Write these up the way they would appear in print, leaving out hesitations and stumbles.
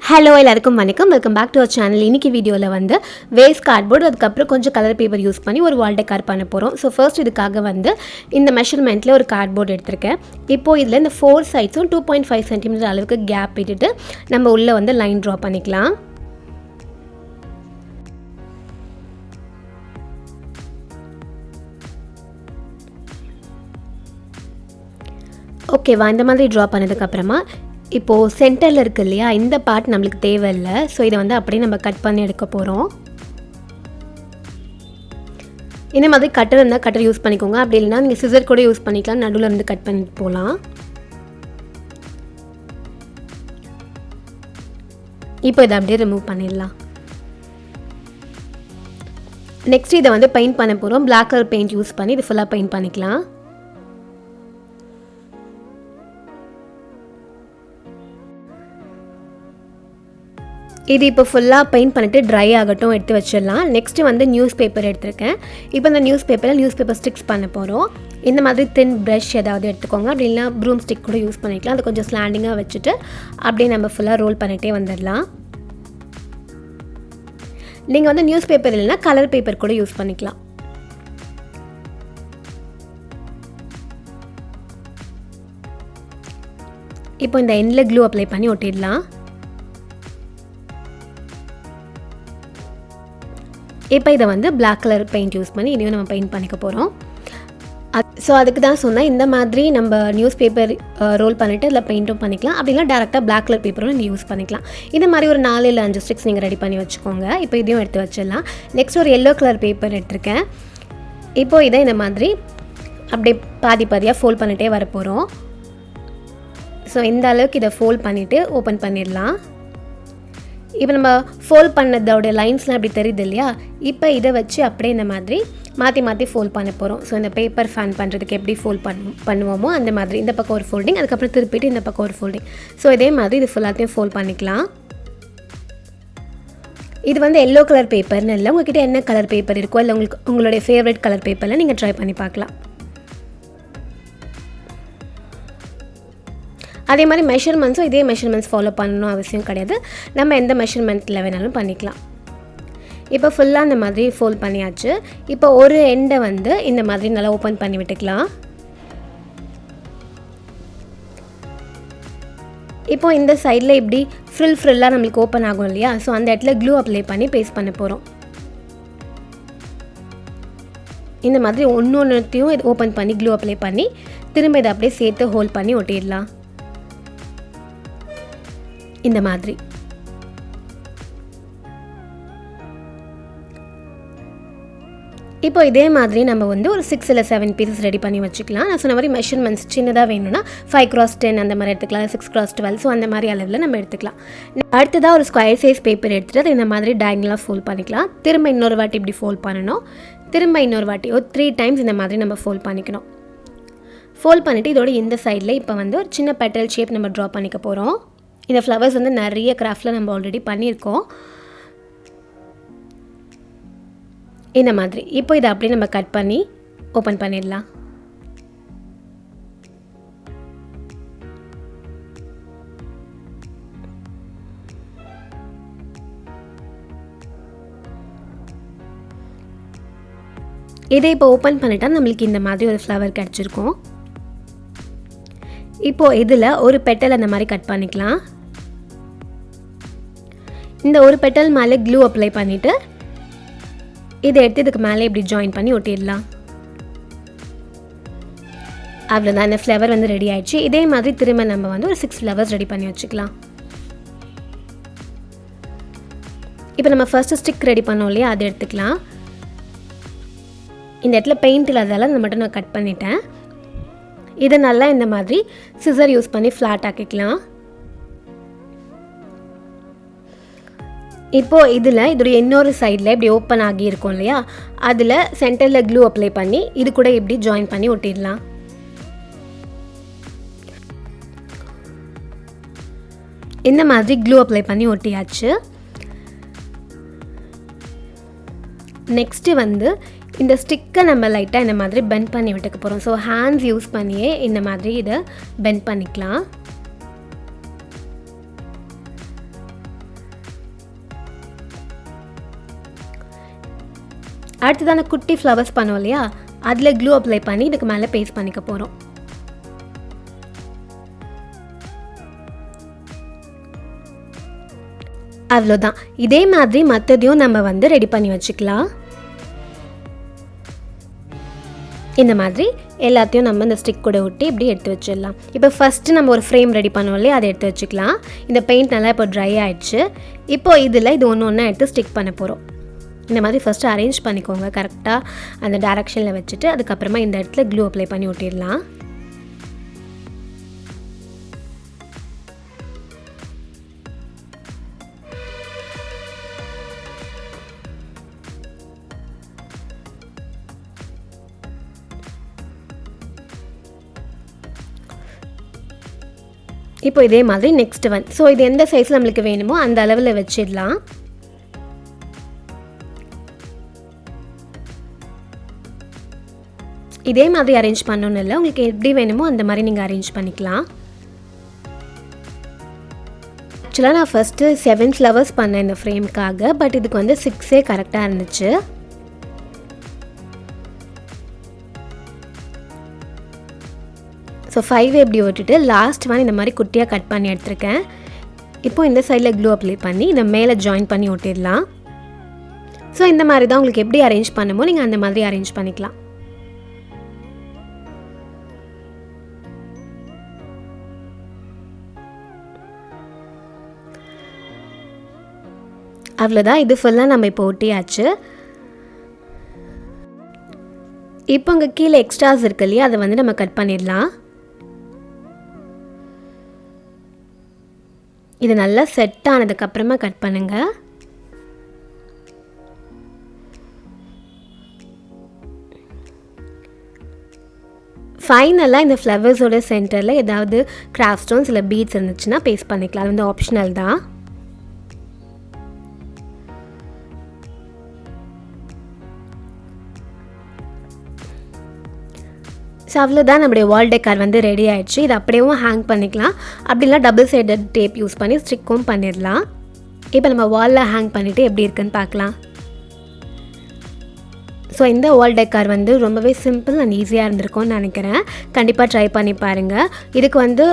Hello எல்லாருக்கும் வணக்கம். Welcome back to our channel. இன்றைக்கி வீடியோவில் வந்து வேஸ்ட் கார்ட்போர்டு, அதுக்கப்புறம் கொஞ்சம் கலர் பேப்பர் யூஸ் பண்ணி ஒரு வால் டெக்கார் பண்ண போகிறோம். ஸோ ஃபர்ஸ்ட் இதுக்காக வந்து இந்த மெஷர்மெண்ட்டில் ஒரு கார்ட்போர்டு எடுத்திருக்கேன். இப்போது இதில் இந்த 4 சைட்ஸும் 2.5 சென்டிமீட்டர் அளவுக்கு கேப் விட்டுட்டு நம்ம உள்ளே வந்து லைன் ட்ரா பண்ணிக்கலாம். ஓகேவா, இந்த மாதிரி ட்ரா பண்ணதுக்கப்புறமா இப்போது சென்டரில் இருக்குது இல்லையா, இந்த பார்ட் நம்மளுக்கு தேவையில்லை. ஸோ இதை வந்து அப்படியே நம்ம கட் பண்ணி எடுக்க போகிறோம். இந்த மாதிரி கட்டர் இருந்தால் கட்டர் யூஸ் பண்ணிக்கோங்க, அப்படி இல்லைனா நீங்கள் சிசர் கூட யூஸ் பண்ணிக்கலாம். நடுவில் இருந்து கட் பண்ணிட்டு போகலாம். இப்போ இதை அப்படியே ரிமூவ் பண்ணிடலாம். நெக்ஸ்ட் இதை வந்து பெயிண்ட் பண்ண போகிறோம். பிளாக் கலர் பெயிண்ட் யூஸ் பண்ணி இது ஃபுல்லாக பெயிண்ட் பண்ணிக்கலாம். இது இப்போ ஃபுல்லாக பெயிண்ட் பண்ணிவிட்டு ட்ரை ஆகட்டும், எடுத்து வச்சிடலாம். நெக்ஸ்ட்டு வந்து நியூஸ் பேப்பர் எடுத்திருக்கேன். இப்போ இந்த நியூஸ் பேப்பர் ஸ்டிக்ஸ் பண்ண போகிறோம். இந்த மாதிரி தின் ப்ரஷ் ஏதாவது எடுத்துக்கோங்க, அப்படி இல்லைனா ப்ரூம் ஸ்டிக் கூட யூஸ் பண்ணிக்கலாம். அது கொஞ்சம் ஸ்லாண்டிங்காக வச்சுட்டு அப்படியே நம்ம ஃபுல்லாக ரோல் பண்ணிகிட்டே வந்துடலாம். நீங்கள் வந்து நியூஸ் பேப்பர் இல்லைனா கலர் பேப்பர் கூட யூஸ் பண்ணிக்கலாம். இப்போ இந்த எண்டில் க்ளூ அப்ளை பண்ணி ஒட்டிடலாம். இப்போ இதை வந்து பிளாக் கலர் பெயிண்ட் யூஸ் பண்ணி இதையும் நம்ம பெயிண்ட் பண்ணிக்க போகிறோம். ஸோ அதுக்கு தான் சொன்னேன், இந்த மாதிரி நம்ம நியூஸ் பேப்பர் ரோல் பண்ணிவிட்டு இதில் பெயிண்ட்டும் பண்ணிக்கலாம். அப்படின்னா டேரெக்டாக பிளாக் கலர் பேப்பரும் நீங்கள் யூஸ் பண்ணிக்கலாம். இந்த மாதிரி ஒரு 4 இல்லை 5 ஸ்டிக்ஸ் நீங்கள் ரெடி பண்ணி வச்சுக்கோங்க. இப்போ இதையும் எடுத்து வச்சிடலாம். நெக்ஸ்ட் ஒரு எல்லோ கலர் பேப்பர் எடுத்திருக்கேன். இப்போது இதை இந்த மாதிரி அப்படியே பாதி பாதியாக ஃபோல்ட் பண்ணிகிட்டே வர போகிறோம். ஸோ இந்த அளவுக்கு இதை ஃபோல்ட் பண்ணிவிட்டு ஓப்பன் பண்ணிடலாம். இப்போ நம்ம ஃபோல்ட் பண்ணதோடைய லைன்ஸ்லாம் அப்படி தெரியுது இல்லையா, இப்போ இதை வச்சு அப்படியே இந்த மாதிரி மாற்றி மாற்றி ஃபோல்ட் பண்ண போகிறோம். ஸோ இந்த பேப்பர் ஃபேன் பண்ணுறதுக்கு எப்படி ஃபோல்ட் பண்ணுவோமோ அந்த மாதிரி இந்த பக்கம் ஒரு ஃபோல்டிங், அதுக்கப்புறம் திருப்பிட்டு இந்த பக்கம் ஒரு ஃபோல்டிங். ஸோ இதே மாதிரி இது ஃபுல்லாத்தையும் ஃபோல்ட் பண்ணிக்கலாம். இது வந்து எல்லோ கலர் பேப்பர்னு இல்லை, உங்கள்கிட்ட என்ன கலர் பேப்பர் இருக்கோ இல்லை உங்களுடைய ஃபேவரட் கலர் பேப்பரில் நீங்கள் ட்ரை பண்ணி பார்க்கலாம். அதே மாதிரி மெஷர்மெண்ட்ஸும் இதே மெஷர்மெண்ட்ஸ் ஃபாலோ பண்ணணும் அவசியம் கிடையாது. நம்ம எந்த மெஷர்மெண்ட்டில் வேணாலும் பண்ணிக்கலாம். இப்போ ஃபுல்லாக இந்த மாதிரி ஃபோல்ட் பண்ணியாச்சு. இப்போ ஒரு எண்டை வந்து இந்த மாதிரி நல்லா ஓப்பன் பண்ணி விட்டுக்கலாம். இப்போது இந்த சைடில் இப்படி ஃப்ரில்லாக நம்மளுக்கு ஓப்பன் ஆகும் இல்லையா, ஸோ அந்த இடத்துல க்ளூ அப்ளை பண்ணி பேஸ்ட் பண்ண போகிறோம். இந்த மாதிரி ஒன்றையும் இது ஓப்பன் பண்ணி க்ளூ அப்ளை பண்ணி திரும்ப இதை அப்படியே சேர்த்து ஹோல்ட் பண்ணி ஒட்டிடலாம். இந்த மாதிரி இப்போ இதே மாதிரி நம்ம வந்து ஒரு 6 இல்லை 7 பீசஸ் ரெடி பண்ணி வச்சுக்கலாம். நான் சொன்ன மாதிரி மெஷர்மெண்ட்ஸ் சின்னதாக வேணும்னா 5x10 அந்த மாதிரி எடுத்துக்கலாம், 6x12. ஸோ அந்த மாதிரி அளவில் நம்ம எடுத்துக்கலாம். அடுத்ததாக ஒரு ஸ்கொயர் சைஸ் பேப்பர் எடுத்துகிட்டு அதை இந்த மாதிரி டயகனலாக ஃபோல்ட் பண்ணிக்கலாம். திரும்ப இன்னொரு வாட்டி இப்படி ஃபோல்ட் பண்ணணும். திரும்ப இன்னொரு வாட்டி ஒரு 3 டைம்ஸ் இந்த மாதிரி நம்ம ஃபோல்ட் பண்ணிக்கணும். ஃபோல்ட் பண்ணிவிட்டு இதோட இந்த சைடில் இப்போ வந்து ஒரு சின்ன பெட்டல் ஷேப் நம்ம ட்ரா பண்ணிக்க போகிறோம். இந்த ஃப்ளவர்ஸ் வந்து நிறைய கிராஃப்டில் நம்ம ஆல்ரெடி பண்ணியிருக்கோம். இந்த மாதிரி இப்போ இதை அப்படியே நம்ம கட் பண்ணி ஓப்பன் பண்ணிடலாம். இதை இப்போ ஓப்பன் பண்ணிட்டா நம்மளுக்கு இந்த மாதிரி ஒரு ஃப்ளவர் கிடச்சிருக்கும். இப்போது இதில் ஒரு பெட்டல் அந்த மாதிரி கட் பண்ணிக்கலாம். இந்த ஒரு பெட்டல் மேலே க்ளூ அப்ளை பண்ணிவிட்டு இதை எடுத்து இதுக்கு மேலே இப்படி ஜாயின் பண்ணி ஒட்டிடலாம். அவ்வளோதான், இந்த ஃப்ளவர் வந்து ரெடி ஆகிடுச்சு. இதே மாதிரி திரும்ப நம்ம வந்து ஒரு 6 ஃப்ளவர்ஸ் ரெடி பண்ணி வச்சுக்கலாம். இப்போ நம்ம ஃபர்ஸ்ட்டு ஸ்டிக் ரெடி பண்ணோம் இல்லையா, அதை எடுத்துக்கலாம். இந்த இடத்துல பெயிண்ட் இல்லாததால் அதை மட்டும் நான் கட் பண்ணிட்டேன். இதை நல்லா இந்த மாதிரி சிசர் யூஸ் பண்ணி ஃப்ளாட் ஆக்கிக்கலாம். இப்போது இதில் இதோடைய இன்னொரு சைடில் இப்படி ஓப்பன் ஆகி இருக்கும் இல்லையா, அதில் சென்டரில் க்ளூ அப்ளை பண்ணி இது கூட இப்படி ஜாயின் பண்ணி ஒட்டிடலாம். இந்த மாதிரி க்ளூ அப்ளை பண்ணி ஒட்டியாச்சு. நெக்ஸ்ட்டு வந்து இந்த ஸ்டிக்கை நம்ம லைட்டாக இந்த மாதிரி பெண்ட் பண்ணி விட்டுக்க போகிறோம். ஸோ ஹேண்ட்ஸ் யூஸ் பண்ணியே இந்த மாதிரி இதை பெண்ட் பண்ணிக்கலாம். அடுத்ததான குட்டி ஃப்ளவர்ஸ் பண்ணுவோம் இல்லையா, அதில் க்ளூ அப்ளை பண்ணி இதுக்கு மேலே பேஸ்ட் பண்ணிக்க போகிறோம். அவ்வளோதான். இதே மாதிரி மற்றதையும் நம்ம வந்து ரெடி பண்ணி வச்சுக்கலாம். இந்த மாதிரி எல்லாத்தையும் நம்ம இந்த ஸ்டிக் கூட ஒட்டி இப்படி எடுத்து வச்சிடலாம். இப்போ ஃபஸ்ட்டு நம்ம ஒரு ஃப்ரேம் ரெடி பண்ணுவோம் இல்லையா, அதை எடுத்து வச்சுக்கலாம். இந்த பெயிண்ட் நல்லா இப்போ ட்ரை ஆகிடுச்சு. இப்போது இதில் இது ஒன்று ஒன்றா எடுத்து ஸ்டிக் பண்ண போகிறோம். இந்த மாதிரி ஃபஸ்ட்டு அரேஞ்ச் பண்ணிக்கோங்க கரெக்டாக அந்த டைரெக்ஷனில் வச்சுட்டு, அதுக்கப்புறமா இந்த இடத்துல க்ளூ அப்ளை பண்ணி ஒட்டிடலாம். இப்போ இதே மாதிரி நெக்ஸ்ட் ஒன். ஸோ இது எந்த சைஸில் நம்மளுக்கு வேணுமோ அந்த அளவில் வச்சிடலாம். இதே மாதிரி அரேஞ்ச் பண்ணணும் இல்லை, உங்களுக்கு எப்படி வேணுமோ அந்த மாதிரி நீங்கள் அரேஞ்ச் பண்ணிக்கலாம். ஆக்சுவலாக நான் ஃபஸ்ட்டு 7 ஃப்ளவர்ஸ் பண்ணேன் இந்த ஃப்ரேம்க்காக, பட் இதுக்கு வந்து 6 கரெக்டாக இருந்துச்சு. ஸோ 5 எப்படி ஓட்டிட்டு லாஸ்ட் ஒன் இந்த மாதிரி குட்டியாக கட் பண்ணி எடுத்துருக்கேன். இப்போது இந்த சைடில் க்ளூ அப்ளை பண்ணி இதை மேலே ஜாயின் பண்ணி ஒட்டிடலாம். ஸோ இந்த மாதிரி தான் உங்களுக்கு எப்படி அரேஞ்ச் பண்ணுமோ நீங்கள் அந்த மாதிரி அரேஞ்ச் பண்ணிக்கலாம். அவ்வளோதான். இது ஃபுல்லாக நம்ம இப்போ ஒட்டியாச்சு. இப்போ இங்கே கீழே எக்ஸ்ட்ராஸ் இருக்கு இல்லையா, அதை வந்து நம்ம கட் பண்ணிடலாம். இது நல்லா செட் ஆனதுக்கப்புறமா கட் பண்ணுங்கள். ஃபைனலாக இந்த ஃப்ளவர்ஸோட சென்டரில் ஏதாவது கிராஃப்ட் ஸ்டோன்ஸ் இல்லை பீட்ஸ் இருந்துச்சுன்னா பேஸ்ட் பண்ணிக்கலாம். அது வந்து ஆப்ஷனல் தான். ஸோ அவ்வளோதான், நம்முடைய வால் டெக்கார் வந்து ரெடி ஆகிடுச்சு. இது அப்படியேவும் ஹேங் பண்ணிக்கலாம், அப்படிலாம் டபுள் சைடட் டேப் யூஸ் பண்ணி ஸ்டிக்கும் பண்ணிடலாம். இப்போ நம்ம வாலில் ஹேங் பண்ணிவிட்டு எப்படி இருக்குன்னு பார்க்கலாம். ஸோ இந்த வால் டெக்கார் வந்து ரொம்பவே சிம்பிள் அண்ட் ஈஸியாக இருந்திருக்கும்னு நினைக்கிறேன். கண்டிப்பாக ட்ரை பண்ணி பாருங்கள். இதுக்கு வந்து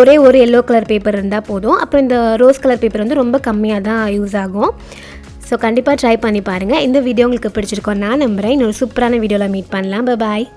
ஒரே ஒரு எல்லோ கலர் பேப்பர் இருந்தால் போதும். அப்புறம் இந்த ரோஸ் கலர் பேப்பர் வந்து ரொம்ப கம்மியாக தான் யூஸ் ஆகும். ஸோ கண்டிப்பாக ட்ரை பண்ணி பாருங்கள். இந்த வீடியோ உங்களுக்கு பிடிச்சிருக்கோம் நான் நம்புகிறேன். இன்னொரு சூப்பரான வீடியோவில் மீட் பண்ணலாம். பாய்.